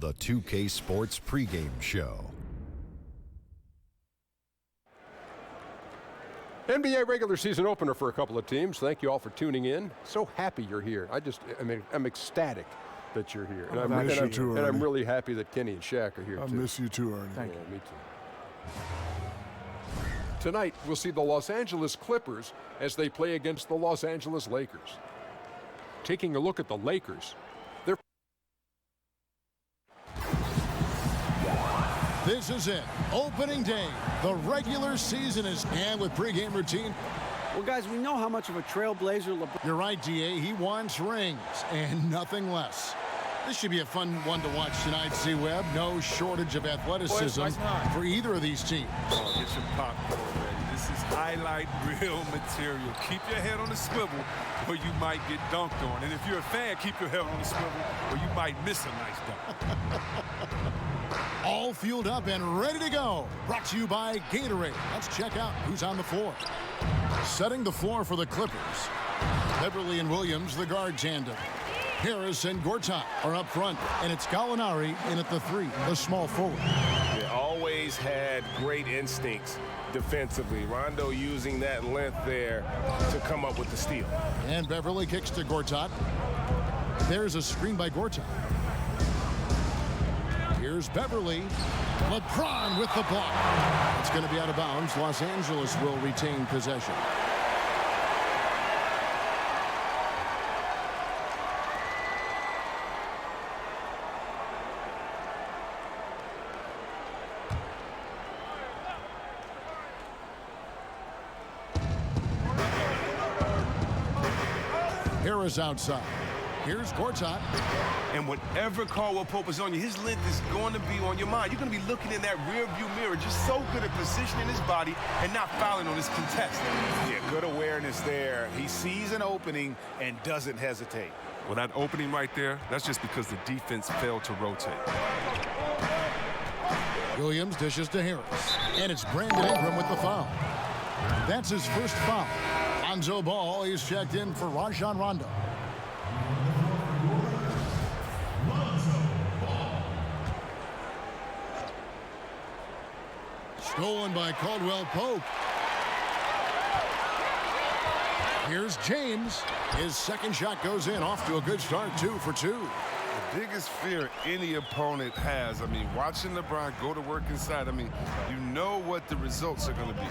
the 2K Sports pregame show. NBA regular season opener for a couple of teams. Thank you all for tuning in. So happy you're here. I'm ecstatic that you're here. And I'm really happy that Kenny and Shaq are here too. I miss you too, Ernie. Thank you. Me too. Tonight, we'll see the Los Angeles Clippers as they play against the Los Angeles Lakers. Taking a look at the Lakers, This is it. Opening day. The regular season is and with pregame routine. Well, guys, we know how much of a trailblazer LeBron. You're right, DA. He wants rings and nothing less. This should be a fun one to watch tonight, C-Web. No shortage of athleticism for either of these teams. Oh, get your popcorn ready. This is highlight reel material. Keep your head on the swivel or you might get dunked on. And if you're a fan, keep your head on the swivel or you might miss a nice dunk. All fueled up and ready to go. Brought to you by Gatorade. Let's check out who's on the floor. Setting the floor for the Clippers. Beverly and Williams, the guard tandem. Harris and Gortat are up front, and it's Gallinari in at the 3, the small forward. They always had great instincts defensively. Rondo using that length there to come up with the steal. And Beverly kicks to Gortat. There's a screen by Gortat. Here's Beverly. LeBron with the block. It's going to be out of bounds. Los Angeles will retain possession. Harris outside. Here's Gortat. And whenever Caldwell Pope is on you, his length is going to be on your mind. You're going to be looking in that rearview mirror, just so good at positioning his body and not fouling on his contest. Yeah, good awareness there. He sees an opening and doesn't hesitate. Well, that opening right there, that's just because the defense failed to rotate. Williams dishes to Harris. And it's Brandon Ingram with the foul. That's his first foul. Lonzo Ball is checked in for Rajon Rondo. Stolen by Caldwell Pope. Here's James. His second shot goes in. Off to a good start, 2 for 2. The biggest fear any opponent has, watching LeBron go to work inside, you know what the results are going to be.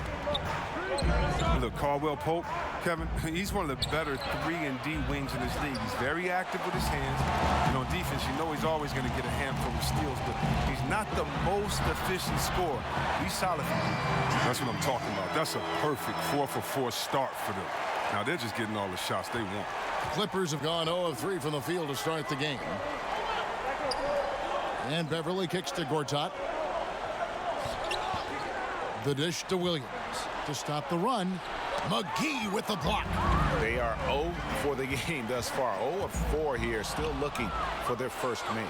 Look, Caldwell Pope, Kevin, he's one of the better 3 and D wings in this league. He's very active with his hands. And on defense, you know he's always going to get a handful of steals, but he's not the most efficient scorer. He's solid. That's what I'm talking about. That's a perfect 4-for-4 start for them. Now they're just getting all the shots they want. Clippers have gone 0 of 3 from the field to start the game. And Beverly kicks to Gortat. The dish to Williams. To stop the run, McGee with the block. They are 0 for the game thus far. 0 of 4 here, still looking for their first make.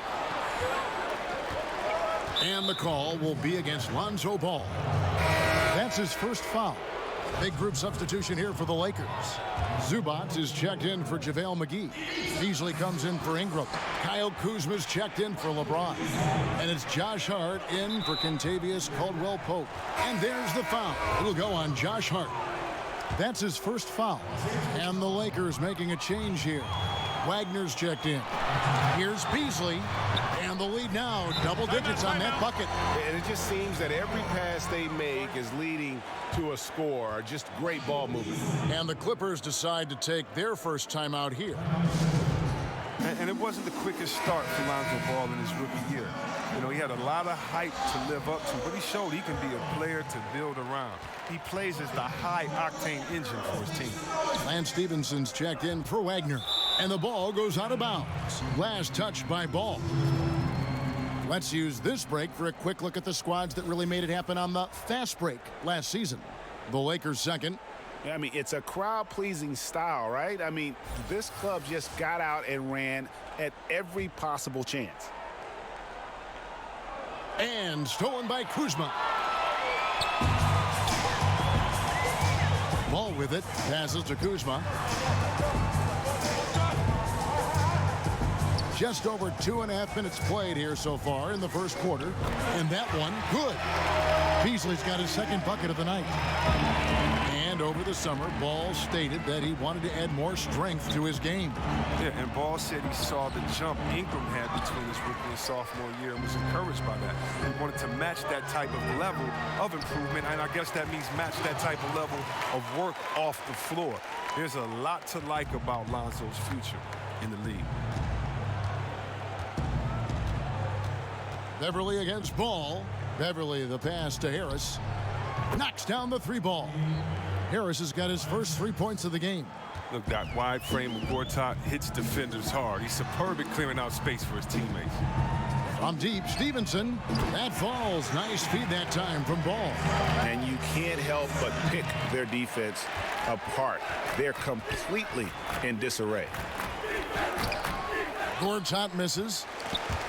And the call will be against Lonzo Ball. That's his first foul. Big group substitution here for the Lakers. Zubac is checked in for JaVale McGee. Beasley comes in for Ingram. Kyle Kuzma's checked in for LeBron. And it's Josh Hart in for Kentavious Caldwell Pope. And there's the foul. It'll go on Josh Hart. That's his first foul. And the Lakers making a change here. Wagner's checked in. Here's Beasley. And the lead now, double digits on that bucket. And it just seems that every pass they make is leading to a score. Just great ball movement. And the Clippers decide to take their first time out here. And it wasn't the quickest start for Lonzo Ball in his rookie year. You know, he had a lot of hype to live up to, but he showed he can be a player to build around. He plays as the high-octane engine for his team. Lance Stephenson's checked in for Wagner. And the ball goes out of bounds. Last touch by Ball. Let's use this break for a quick look at the squads that really made it happen on the fast break last season. The Lakers second. Yeah, it's a crowd-pleasing style, right? This club just got out and ran at every possible chance. And stolen by Kuzma. Ball with it. Passes to Kuzma. Just over 2.5 minutes played here so far in the first quarter. And that one, good. Beasley's got his second bucket of the night. And over the summer, Ball stated that he wanted to add more strength to his game. Yeah, and Ball said he saw the jump Ingram had between his rookie and sophomore year and was encouraged by that. He wanted to match that type of level of improvement, and I guess that means match that type of level of work off the floor. There's a lot to like about Lonzo's future in the league. Beverly against Ball. Beverly, the pass to Harris. Knocks down the three ball. Harris has got his first 3 points of the game. Look, that wide frame of Gortat hits defenders hard. He's superb at clearing out space for his teammates. From deep, Stevenson. That falls. Nice feed that time from Ball. And you can't help but pick their defense apart. They're completely in disarray. Gortat misses.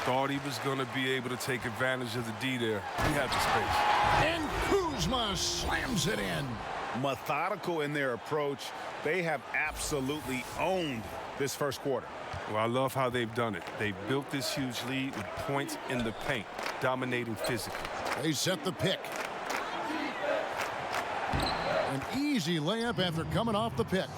Thought he was going to be able to take advantage of the D there. He had the space. And Kuzma slams it in. Methodical in their approach. They have absolutely owned this first quarter. Well, I love how they've done it. They built this huge lead with points in the paint, dominating physically. They set the pick. An easy layup after coming off the pick.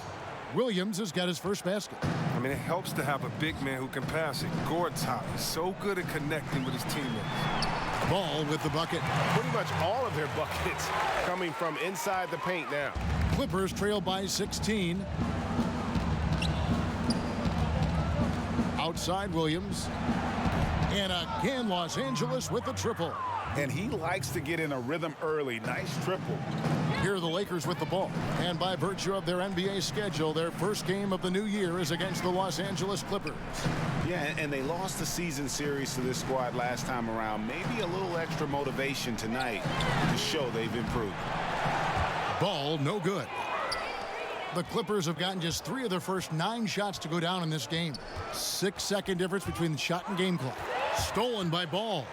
Williams has got his first basket. I mean, it helps to have a big man who can pass it. Gortat is so good at connecting with his teammates. Ball with the bucket. Pretty much all of their buckets coming from inside the paint now. Clippers trail by 16. Outside Williams. And again, Los Angeles with the triple. And he likes to get in a rhythm early. Nice triple. Here are the Lakers with the ball. And by virtue of their NBA schedule, their first game of the new year is against the Los Angeles Clippers. Yeah, and they lost the season series to this squad last time around. Maybe a little extra motivation tonight to show they've improved. Ball, no good. The Clippers have gotten just 3 of their first 9 shots to go down in this game. 6-second difference between the shot and game clock. Stolen by Ball.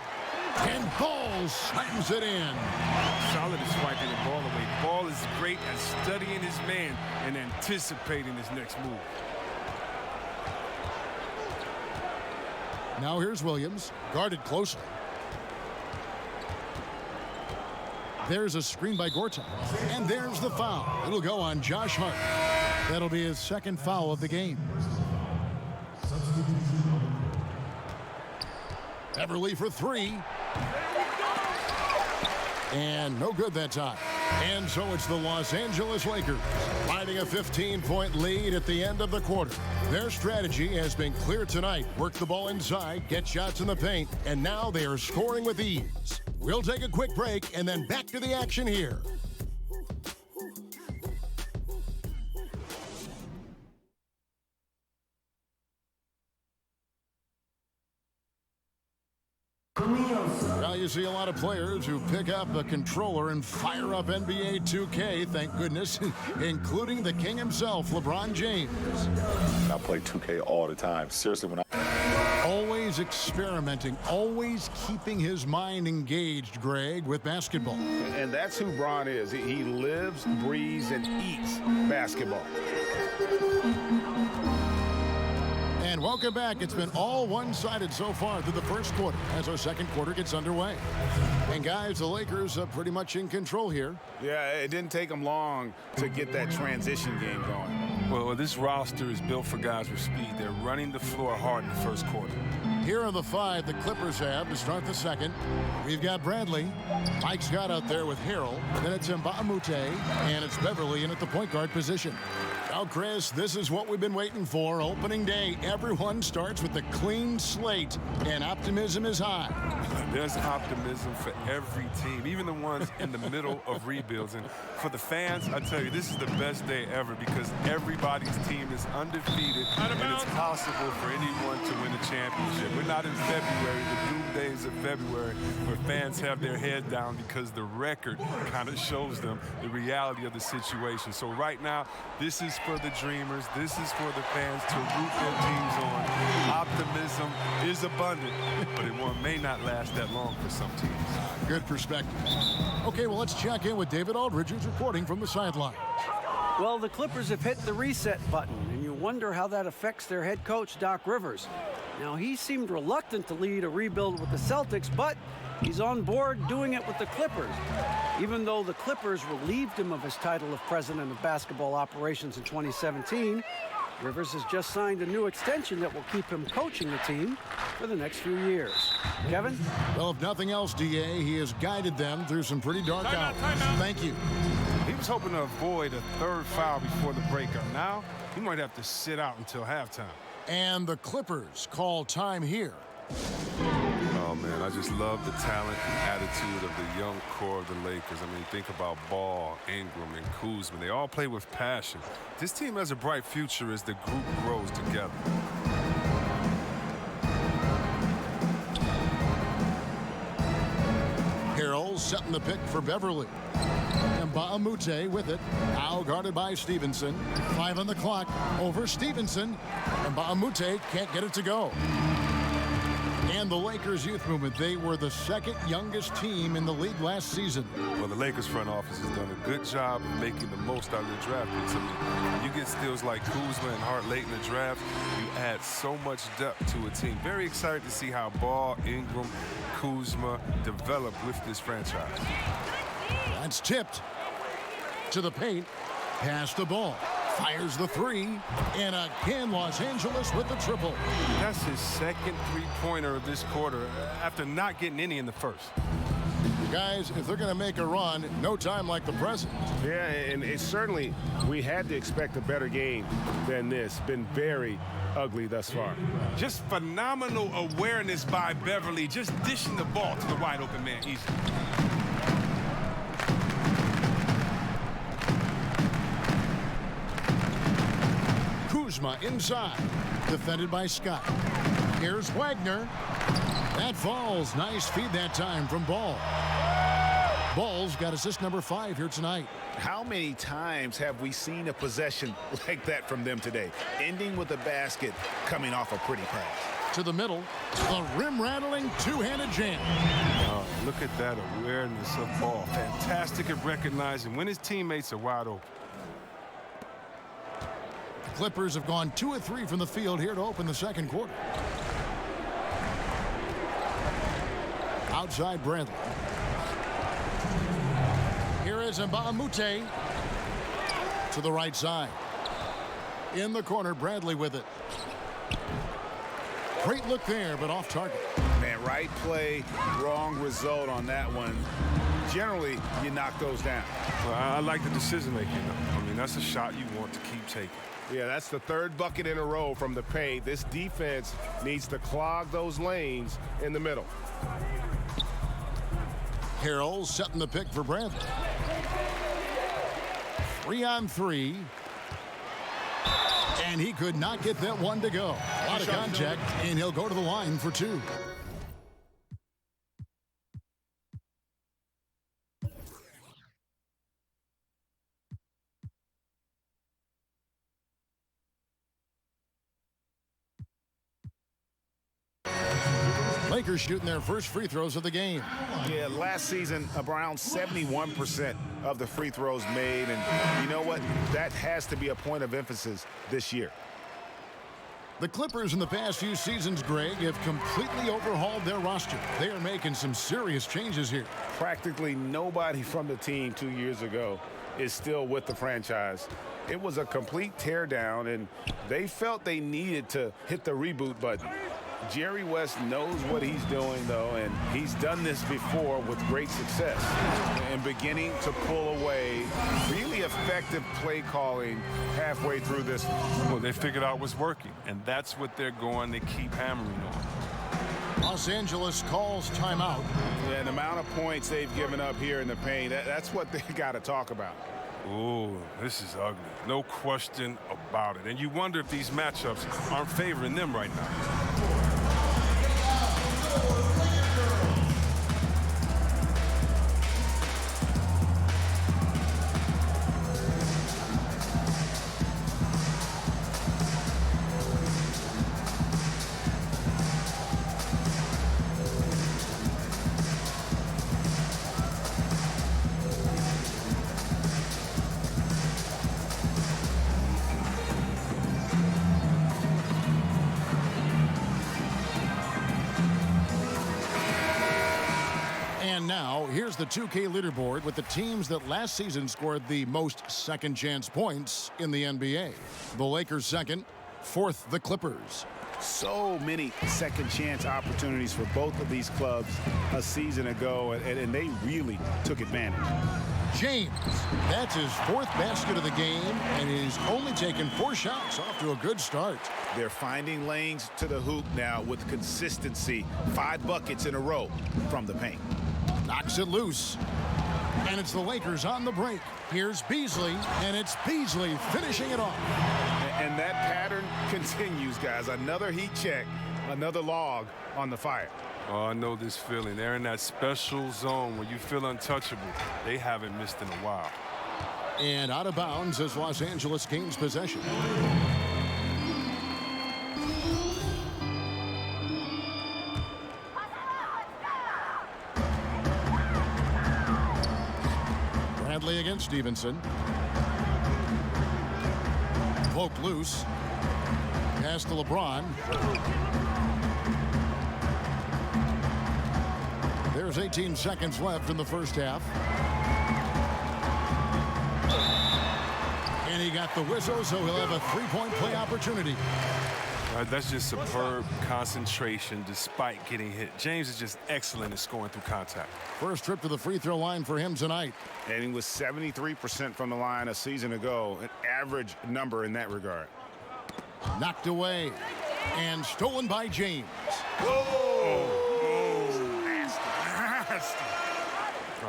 And Ball slams it in. Solid at swiping the ball away. Ball is great at studying his man and anticipating his next move. Now here's Williams, guarded closely. There's a screen by Gortat. And there's the foul. It'll go on Josh Hart. That'll be his second foul of the game. Beverly for 3. And no good that time. And so it's the Los Angeles Lakers finding a 15-point lead at the end of the quarter. Their strategy has been clear tonight. Work the ball inside, get shots in the paint, and now they are scoring with ease. We'll take a quick break and then back to the action here. Now you see a lot of players who pick up a controller and fire up NBA 2K, thank goodness, including the king himself, LeBron James. I play 2K all the time. Seriously, when I... Always experimenting, always keeping his mind engaged, Greg, with basketball. And that's who Bron is. He lives, breathes, and eats basketball. And welcome back. It's been all one-sided so far through the first quarter as our second quarter gets underway. And guys, the Lakers are pretty much in control here. Yeah, it didn't take them long to get that transition game going. Well, this roster is built for guys with speed. They're running the floor hard in the first quarter. Here are the 5 the Clippers have to start the second. We've got Bradley. Mike Scott out there with Harrell. Then it's Mbamute, and it's Beverly in at the point guard position. Now, Chris, this is what we've been waiting for. Opening day, everyone starts with a clean slate, and optimism is high. There's optimism for every team, even the ones in the middle of rebuilds. And for the fans, I tell you, this is the best day ever because everybody's team is undefeated, and it's possible for anyone to win a championship. We're not in February, the doom days of February, where fans have their head down because the record kind of shows them the reality of the situation. So right now, this is for the dreamers. This is for the fans to root their teams on. Optimism is abundant, but it may not last that long for some teams. Good perspective. Okay, well, let's check in with David Aldridge, who's reporting from the sideline. Well, the Clippers have hit the reset button, and you wonder how that affects their head coach, Doc Rivers. Now, he seemed reluctant to lead a rebuild with the Celtics, but he's on board doing it with the Clippers. Even though the Clippers relieved him of his title of president of basketball operations in 2017, Rivers has just signed a new extension that will keep him coaching the team for the next few years. Kevin? Well, if nothing else, DA, he has guided them through some pretty dark hours. Thank you. He was hoping to avoid a third foul before the breakup. Now, he might have to sit out until halftime. And the Clippers call time here. Oh, man, I just love the talent and attitude of the young core of the Lakers. I mean, think about Ball, Ingram, and Kuzma. They all play with passion. This team has a bright future as the group grows together. Harrell setting the pick for Beverly. And Baamute with it. Now guarded by Stevenson. 5 on the clock. Over Stevenson. And Baamute can't get it to go. And the Lakers youth movement, they were the second youngest team in the league last season. Well, the Lakers front office has done a good job of making the most out of the draft picks. I mean, you get steals like Kuzma and Hart late in the draft, you add so much depth to a team. Very excited to see how Ball, Ingram, Kuzma develop with this franchise. That's tipped to the paint, past the ball. Fires the three, and again Los Angeles with the triple. That's his second three-pointer of this quarter after not getting any in the first. Guys, if they're going to make a run, no time like the present. Yeah, and it's certainly, we had to expect a better game than this. Been very ugly thus far. Just phenomenal awareness by Beverly, just dishing the ball to the wide-open man easily. Kuzma inside, defended by Scott. Here's Wagner. That falls. Nice feed that time from Ball. Ball's got assist number 5 here tonight. How many times have we seen a possession like that from them today? Ending with a basket, coming off a pretty pass. To the middle, the rim-rattling two-handed jam. Look at that awareness of Ball. Fantastic at recognizing when his teammates are wide open. Clippers have gone 2 of 3 from the field here to open the second quarter. Outside Bradley. Here is Mbamute to the right side. In the corner, Bradley with it. Great look there, but off target. Man, right play, wrong result on that one. Generally, you knock those down. Well, I like the decision making, though. I mean, that's a shot you want to keep taking. Yeah, that's the third bucket in a row from the paint. This defense needs to clog those lanes in the middle. Harrell setting the pick for Bradley. 3 on 3. And he could not get that one to go. A lot of contact, and he'll go to the line for 2. Lakers shooting their first free throws of the game. Yeah, last season, around 71% of the free throws made. And you know what? That has to be a point of emphasis this year. The Clippers in the past few seasons, Greg, have completely overhauled their roster. They are making some serious changes here. Practically nobody from the team 2 years ago is still with the franchise. It was a complete teardown, and they felt they needed to hit the reboot button. Jerry West knows what he's doing, though, and he's done this before with great success. And beginning to pull away, really effective play calling halfway through this one. Well, they figured out what's working, and that's what they're going to keep hammering on. Los Angeles calls timeout. Yeah, the amount of points they've given up here in the paint, that's what they got to talk about. Oh, this is ugly. No question about it. And you wonder if these matchups aren't favoring them right now. Here's the 2K leaderboard with the teams that last season scored the most second chance points in the NBA. The Lakers second, fourth the Clippers. So many second chance opportunities for both of these clubs a season ago, and they really took advantage. James, that's his fourth basket of the game, and he's only taken 4 shots, off to a good start. They're finding lanes to the hoop now with consistency. 5 buckets in a row from the paint. Knocks it loose. And it's the Lakers on the break. Here's Beasley, and it's Beasley finishing it off. And that pattern continues, guys. Another heat check, another log on the fire. Oh, I know this feeling. They're in that special zone where you feel untouchable. They haven't missed in a while. And out of bounds as Los Angeles gains possession. Bradley against Stevenson. Poke loose. Pass to LeBron. There's 18 seconds left in the first half. And he got the whistle, so he'll have a 3-point play opportunity. That's just superb concentration despite getting hit. James is just excellent at scoring through contact. First trip to the free throw line for him tonight. And he was 73% from the line a season ago, an average number in that regard. Knocked away and stolen by James. Oh,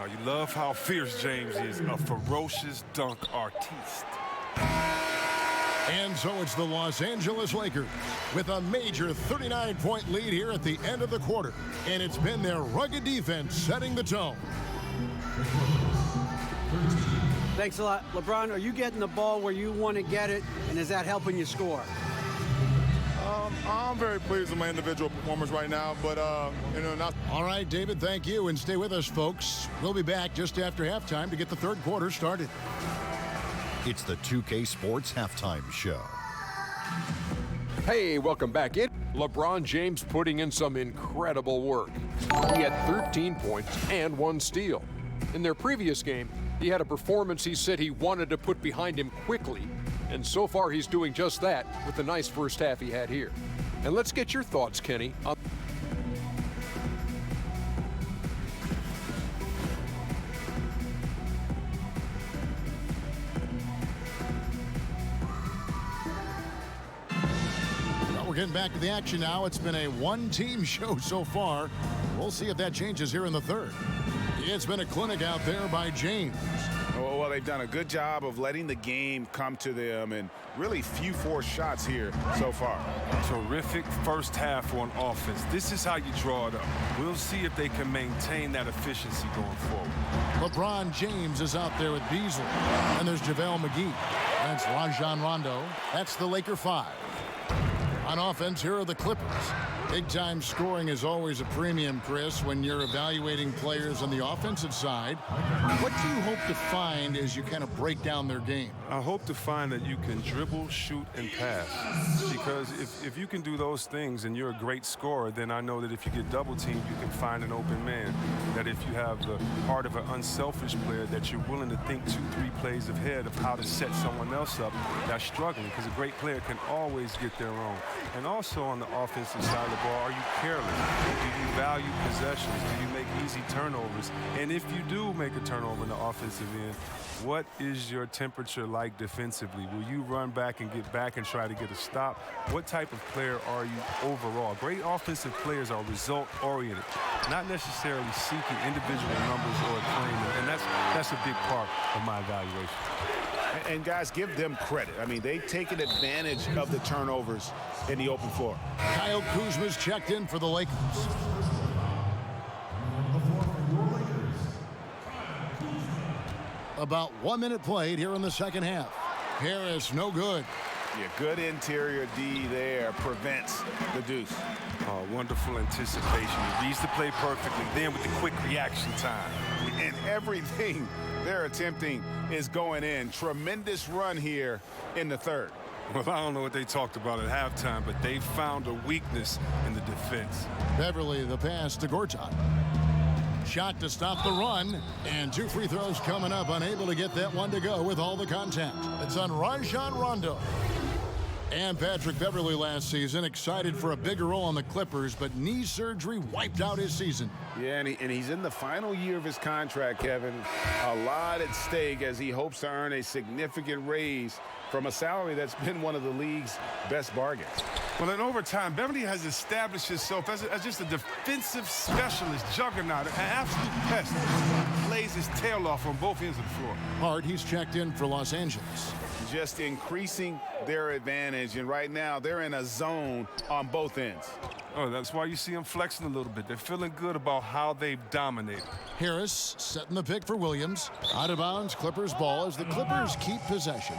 you love how fierce James is, a ferocious dunk artiste. And so it's the Los Angeles Lakers with a major 39-point lead here at the end of the quarter. And it's been their rugged defense setting the tone. Thanks a lot. LeBron, are you getting the ball where you want to get it, and is that helping you score? I'm very pleased with my individual performance right now, but, not. All right, David, thank you. And stay with us, folks. We'll be back just after halftime to get the third quarter started. It's the 2K Sports Halftime Show. Hey, welcome back in. LeBron James putting in some incredible work. He had 13 points and 1 steal. In their previous game, he had a performance he said he wanted to put behind him quickly. And so far, he's doing just that with the nice first half he had here. And let's get your thoughts, Kenny, on We're getting back to the action now. It's been a one-team show so far. We'll see if that changes here in the third. It's been a clinic out there by James. Well, they've done a good job of letting the game come to them, and really few forced shots here so far. Terrific first half on offense. This is how you draw it up. We'll see if they can maintain that efficiency going forward. LeBron James is out there with Beasley. And there's JaVale McGee. That's Rajon Rondo. That's the Laker 5. On offense, here are the Clippers. Big-time scoring is always a premium, Chris, when you're evaluating players on the offensive side. What do you hope to find as you kind of break down their game? I hope to find that you can dribble, shoot, and pass. Because if you can do those things and you're a great scorer, then I know that if you get double-teamed, you can find an open man. That if you have the heart of an unselfish player, that you're willing to think 2-3 plays ahead of how to set someone else up that's struggling. Because a great player can always get their own. And also on the offensive side of the ball, are you careless? Do you value possessions? Do you make easy turnovers? And if you do make a turnover in the offensive end, what is your temperature like defensively? Will you run back and get back and try to get a stop? What type of player are you overall? Great offensive players are result-oriented, not necessarily seeking individual numbers or claiming, and that's a big part of my evaluation. And guys, give them credit. I mean, they've taken advantage of the turnovers in the open floor. Kyle Kuzma's checked in for the Lakers. About 1 minute played here in the second half. Harris, no good. Yeah, good interior D there prevents the deuce. Oh, wonderful anticipation. He reads the play perfectly, then with the quick reaction time. And everything they're attempting is going in. Tremendous run here in the third. Well, I don't know what they talked about at halftime, but they found a weakness in the defense. Beverly, the pass to Gortat. Shot to stop the run. And 2 free throws coming up. Unable to get that one to go with all the contact. It's on Rajon Rondo. And Patrick Beverley last season excited for a bigger role on the Clippers, but knee surgery wiped out his season. Yeah, and he's in the final year of his contract, Kevin. A lot at stake as he hopes to earn a significant raise from a salary that's been one of the league's best bargains. Well, in overtime, Beverly has established himself as just a defensive specialist, juggernaut, an absolute pest. Plays his tail off on both ends of the floor. Hart, he's checked in for Los Angeles. Just increasing their advantage, and right now they're in a zone on both ends. Oh, that's why you see them flexing a little bit. They're feeling good about how they've dominated. Harris setting the pick for Williams. Out of bounds, Clippers ball as the Clippers keep possession.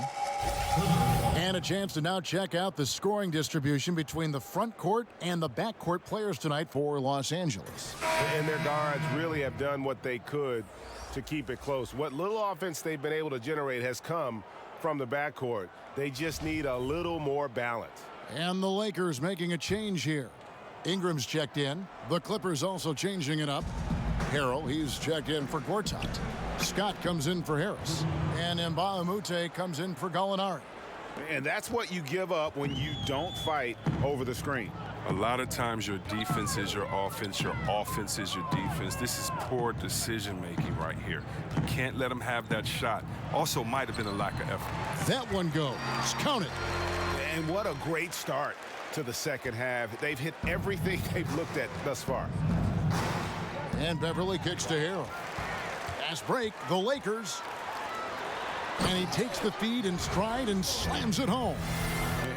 And a chance to now check out the scoring distribution between the front court and the back court players tonight for Los Angeles. And their guards really have done what they could to keep it close. What little offense they've been able to generate has come from the backcourt. They just need a little more balance. And the Lakers making a change here. Ingram's checked in. The Clippers also changing it up. Harrell, he's checked in for Gortat. Scott comes in for Harris. And Mbamute comes in for Gallinari. And that's what you give up when you don't fight over the screen. A lot of times your defense is your offense is your defense. This is poor decision-making right here. You can't let them have that shot. Also might have been a lack of effort. That one goes. Count it. And what a great start to the second half. They've hit everything they've looked at thus far. And Beverly kicks to Harrell. Fast break, the Lakers. And he takes the feed in stride and slams it home.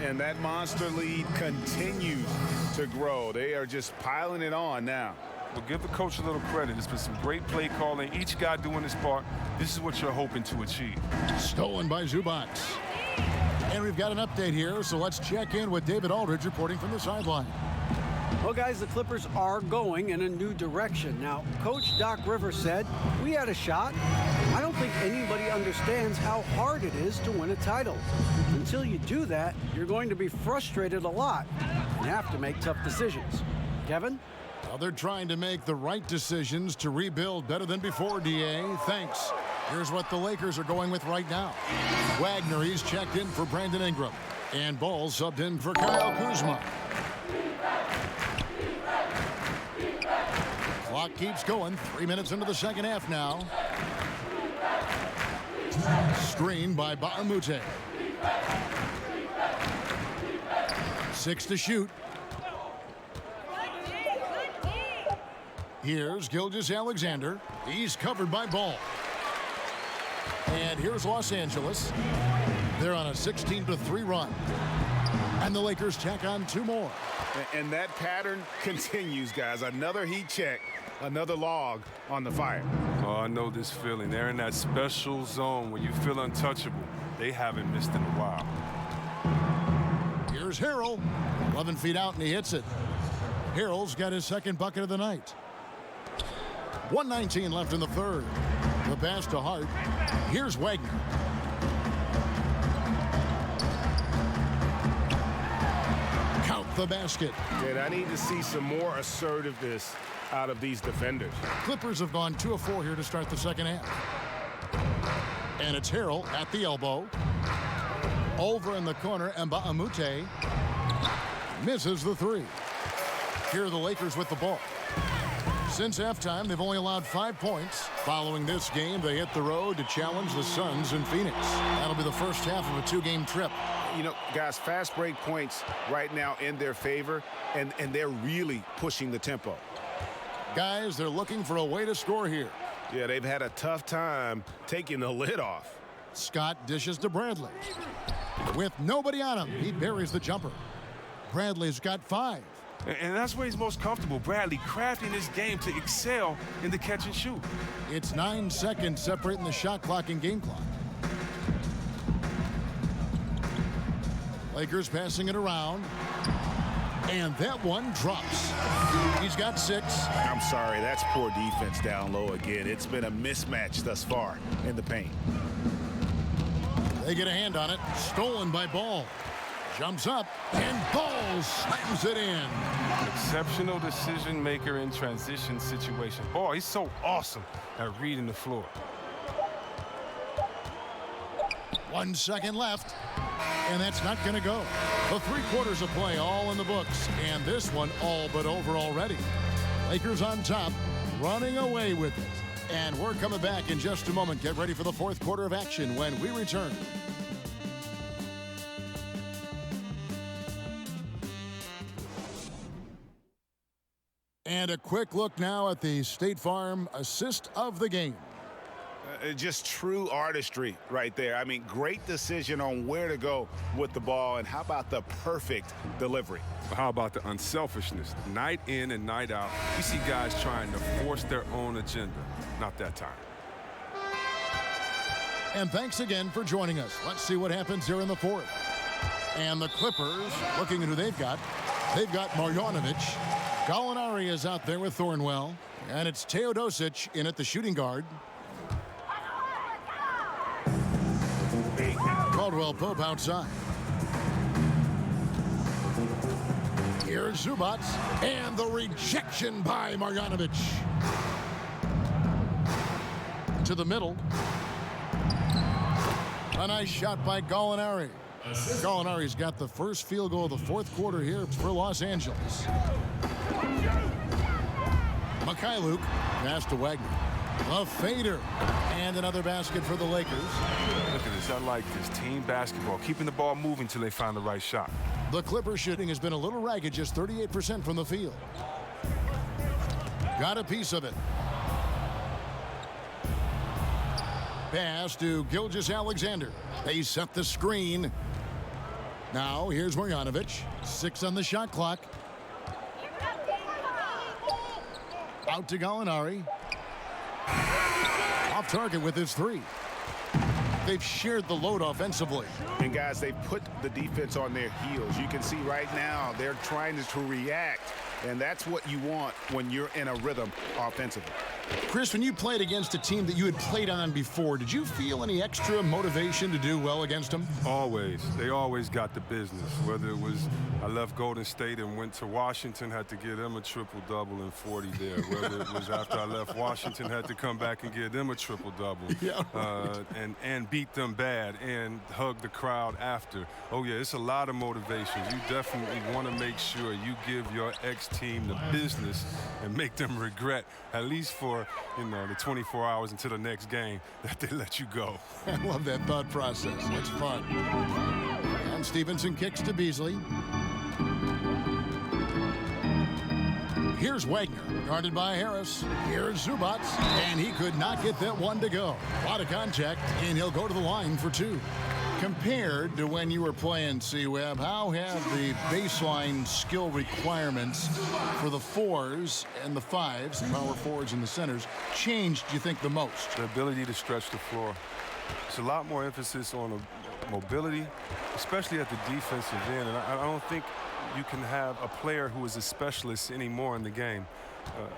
And that monster lead continues to grow. They are just piling it on now. Well, give the coach a little credit. It's been some great play calling. Each guy doing his part. This is what you're hoping to achieve. Stolen by Zubac. And we've got an update here, so let's check in with David Aldridge reporting from the sideline. Well, guys, the Clippers are going in a new direction. Now, Coach Doc Rivers said, we had a shot. I don't think anybody understands how hard it is to win a title. Until you do that, you're going to be frustrated a lot and have to make tough decisions. Kevin? Well, they're trying to make the right decisions to rebuild better than before, D.A. Thanks. Here's what the Lakers are going with right now. Wagner, he's checked in for Brandon Ingram. And Ball subbed in for Kyle Kuzma. Clock keeps going. 3 minutes into the second half now. Screen by Mbamute. 6 to shoot. Here's Gilgeous-Alexander. He's covered by Ball. And here's Los Angeles. They're on a 16-3 run. And the Lakers tack on 2 more. And that pattern continues, guys. Another heat check, another log on the fire. Oh, I know this feeling. They're in that special zone where you feel untouchable. They haven't missed in a while. Here's Harrell. 11 feet out, and he hits it. Harrell's got his second bucket of the night. 1:19 left in the third. The pass to Hart. Here's Wagner. Count the basket. And I need to see some more assertiveness out of these defenders. Clippers have gone 2 of 4 here to start the second half. And it's Harrell at the elbow. Over in the corner, Mbamute misses the 3. Here are the Lakers with the ball. Since halftime, they've only allowed 5 points. Following this game, they hit the road to challenge the Suns in Phoenix. That'll be the first half of a 2-game trip. You know, guys, fast break points right now in their favor, and they're really pushing the tempo. Guys, they're looking for a way to score here. Yeah, they've had a tough time taking the lid off. Scott dishes to Bradley. With nobody on him, he buries the jumper. Bradley's got 5. And that's where he's most comfortable. Bradley crafting his game to excel in the catch and shoot. It's 9 seconds separating the shot clock and game clock. Lakers passing it around. And that one drops. He's got 6. I'm sorry, that's poor defense down low again. It's been a mismatch thus far in the paint. They get a hand on it. Stolen by Ball. Jumps up, and Ball slams it in. exceptional decision maker in transition situations. Boy, he's so awesome at reading the floor. 1 second left, and that's not going to go. The 3 quarters of play all in the books, and this one all but over already. Lakers on top, running away with it. And we're coming back in just a moment. Get ready for the 4th quarter of action when we return. And a quick look now at the State Farm assist of the game. Just true artistry right there. I mean, great decision on where to go with the ball, and how about the perfect delivery? How about the unselfishness? Night in and night out, you see guys trying to force their own agenda. Not that time. And thanks again for joining us. Let's see what happens here in the 4th. And the Clippers, looking at who they've got. They've got Marjanovic. Gallinari is out there with Thornwell. And it's Teodosic in at the shooting guard. Caldwell Pope outside. Here's Zubac, and the rejection by Marjanovic. To the middle. A nice shot by Gallinari. Gallinari's got the first field goal of the 4th quarter here for Los Angeles. Mikhailuk, pass to Wagner. A fader, and another basket for the Lakers. Look at this. I like this. Team basketball. Keeping the ball moving until they find the right shot. The Clippers shooting has been a little ragged, just 38% from the field. Got a piece of it. Pass to Gilgeous-Alexander. They set the screen. Now here's Marjanovic. 6 on the shot clock. Out to Gallinari. Off target with his 3. They've shared the load offensively. And guys, they've put the defense on their heels. You can see right now they're trying to react, and that's what you want when you're in a rhythm offensively. Chris, when you played against a team that you had played on before, did you feel any extra motivation to do well against them? Always. They always got the business. Whether it was I left Golden State and went to Washington, had to give them a triple-double and 40 there. Whether it was after I left Washington, had to come back and give them a triple-double. Yeah, right. And beat them bad and hug the crowd after. Oh, yeah, it's a lot of motivation. You definitely want to make sure you give your ex-team the business and make them regret, at least for the 24 hours until the next game, that they let you go. I love that thought process. It's fun. And Stevenson kicks to Beasley. Here's Wagner, guarded by Harris. Here's Zubac, and he could not get that one to go. A lot of contact, and he'll go to the line for 2. Compared to when you were playing C-Web, how have the baseline skill requirements for the 4s and the 5s, the power forwards and the centers, changed, do you think, the most? The ability to stretch the floor. It's a lot more emphasis on mobility, especially at the defensive end. And I don't think you can have a player who is a specialist anymore in the game.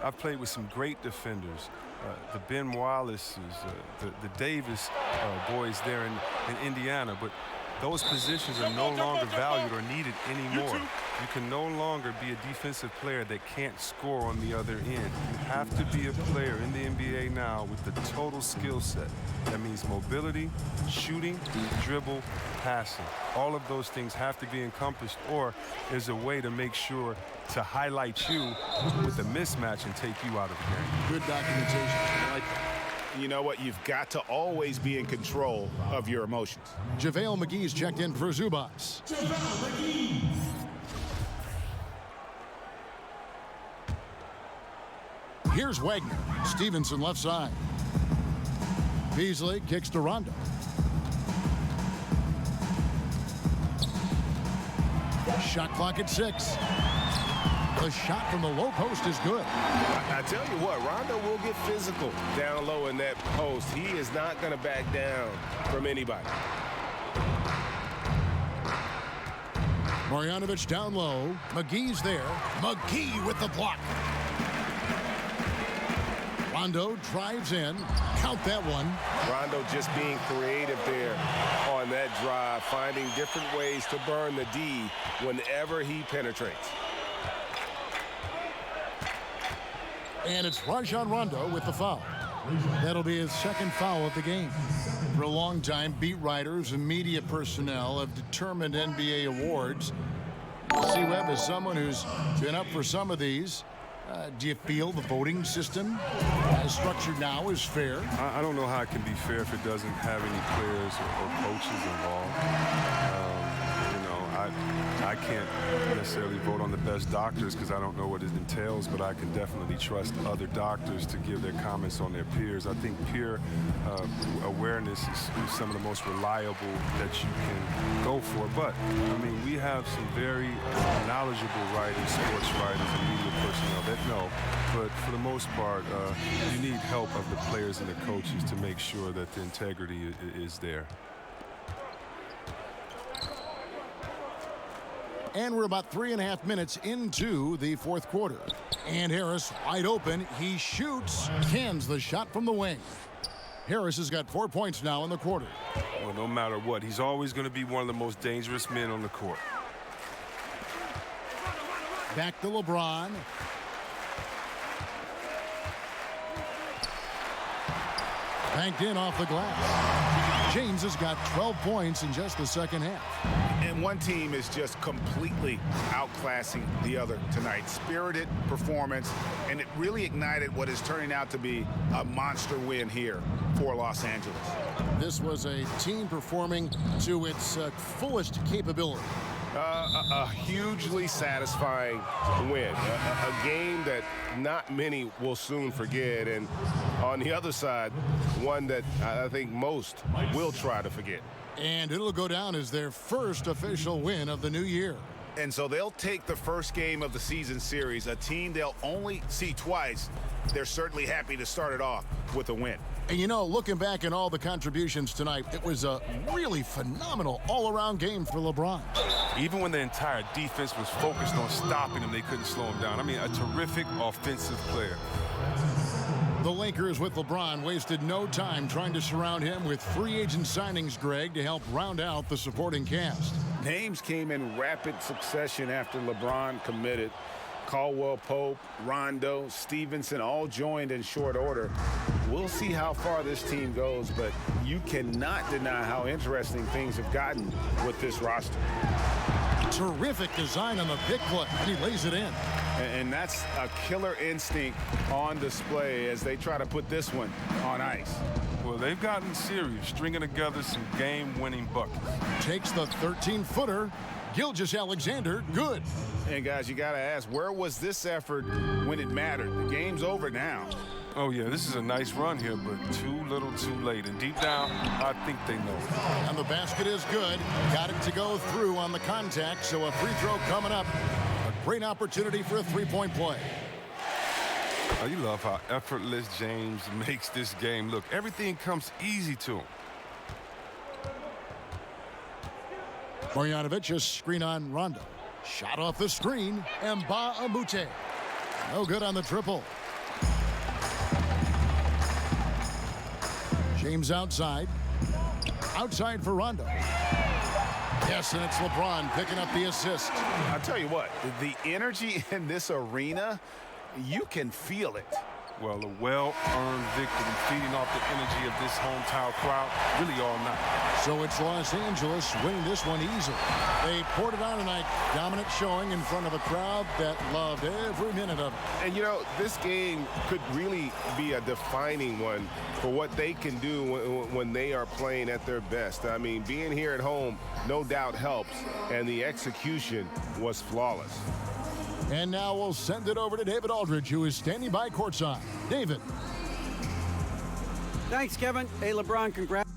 I've played with some great defenders. The Ben Wallaces, the Davis boys there in Indiana, but those positions are no longer valued or needed anymore. You can no longer be a defensive player that can't score on the other end. You have to be a player in the NBA now with the total skill set. That means mobility, shooting, dribble, passing. All of those things have to be encompassed, or there's a way to make sure to highlight you with a mismatch and take you out of the game. Good documentation. I like that. You know what? You've got to always be in control of your emotions. JaVale McGee's checked in for Zubac. Here's Wagner. Stevenson left side. Beasley kicks to Rondo. Shot clock at 6. The shot from the low post is good. I tell you what, Rondo will get physical down low in that post. He is not going to back down from anybody. Marjanovic down low. McGee's there. McGee with the block. Rondo drives in. Count that one. Rondo just being creative there on that drive, finding different ways to burn the D whenever he penetrates. And it's Rajon Rondo with the foul. That'll be his second foul of the game. For a long time, beat writers and media personnel have determined NBA awards. C-Webb is someone who's been up for some of these. Do you feel the voting system as structured now is fair? I don't know how it can be fair if it doesn't have any players or coaches involved. I can't necessarily vote on the best doctors because I don't know what it entails, but I can definitely trust other doctors to give their comments on their peers. I think peer awareness is some of the most reliable that you can go for. But, I mean, we have some very knowledgeable writers, sports writers, and media personnel that know. But for the most part, you need help of the players and the coaches to make sure that the integrity is there. And we're about 3.5 minutes into the fourth quarter. And Harris wide open. He shoots, cans the shot from the wing. Harris has got 4 points now in the quarter. Well, no matter what, he's always going to be one of the most dangerous men on the court. Back to LeBron. Banked in off the glass. James has got 12 points in just the second half. And one team is just completely outclassing the other tonight. Spirited performance, and it really ignited what is turning out to be a monster win here for Los Angeles. This was a team performing to its fullest capability. A hugely satisfying win. A game that not many will soon forget. And on the other side, one that I think most will try to forget. And it'll go down as their first official win of the new year. And so they'll take the first game of the season series, a team they'll only see twice. They're certainly happy to start it off with a win. And you know, looking back at all the contributions tonight, it was a really phenomenal all-around game for LeBron. Even when the entire defense was focused on stopping him, they couldn't slow him down. I mean, a terrific offensive player. The Lakers with LeBron wasted no time trying to surround him with free agent signings, Greg, to help round out the supporting cast. Names came in rapid succession after LeBron committed. Caldwell Pope, Rondo, Stevenson all joined in short order. We'll see how far this team goes, but you cannot deny how interesting things have gotten with this roster. Terrific design on the pick play, and he lays it in. And that's a killer instinct on display as they try to put this one on ice. Well, they've gotten serious, stringing together some game-winning buckets. Takes the 13-footer. Gilgeous-Alexander, good. And guys, you got to ask, where was this effort when it mattered? The game's over now. Oh, yeah, this is a nice run here, but too little too late. And deep down, I think they know. And the basket is good. Got it to go through on the contact, so a free throw coming up. A great opportunity for a three-point play. Oh, you love how effortless James makes this game look. Everything comes easy to him. Marjanovic, a screen on Rondo. Shot off the screen. Mbah a Moute. No good on the triple. James outside. Outside for Rondo. Yes, and it's LeBron picking up the assist. I'll tell you what, the energy in this arena, you can feel it. Well, a well-earned victory, feeding off the energy of this hometown crowd really all night. So it's Los Angeles winning this one easily. They poured it on tonight. Dominant showing in front of a crowd that loved every minute of it. And, you know, this game could really be a defining one for what they can do when they are playing at their best. I mean, being here at home no doubt helps, and the execution was flawless. And now we'll send it over to David Aldridge, who is standing by courtside. David. Thanks, Kevin. Hey, LeBron, congrats.